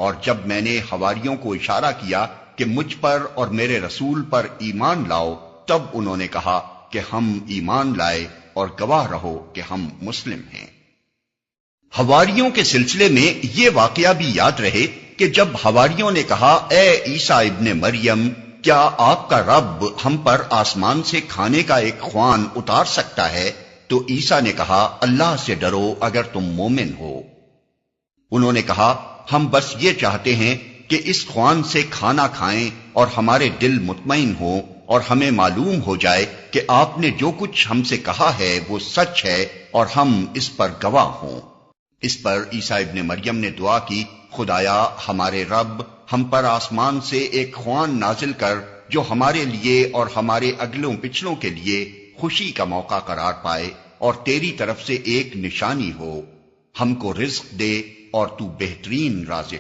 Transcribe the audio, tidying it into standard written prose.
اور جب میں نے حواریوں کو اشارہ کیا کہ مجھ پر اور میرے رسول پر ایمان لاؤ، تب انہوں نے کہا کہ ہم ایمان لائے اور گواہ رہو کہ ہم مسلم ہیں۔ حواریوں کے سلسلے میں یہ واقعہ بھی یاد رہے کہ جب حواریوں نے کہا اے عیسیٰ ابن مریم، کیا آپ کا رب ہم پر آسمان سے کھانے کا ایک خوان اتار سکتا ہے؟ تو عیسیٰ نے کہا اللہ سے ڈرو اگر تم مومن ہو۔ انہوں نے کہا ہم بس یہ چاہتے ہیں کہ اس خوان سے کھانا کھائیں اور ہمارے دل مطمئن ہوں اور ہمیں معلوم ہو جائے کہ آپ نے جو کچھ ہم سے کہا ہے وہ سچ ہے اور ہم اس پر گواہ ہوں۔ اس پر عیسیٰ ابن مریم نے دعا کی، خدایا ہمارے رب، ہم پر آسمان سے ایک خوان نازل کر جو ہمارے لیے اور ہمارے اگلوں پچھلوں کے لیے خوشی کا موقع قرار پائے اور تیری طرف سے ایک نشانی ہو، ہم کو رزق دے اور تو بہترین رازق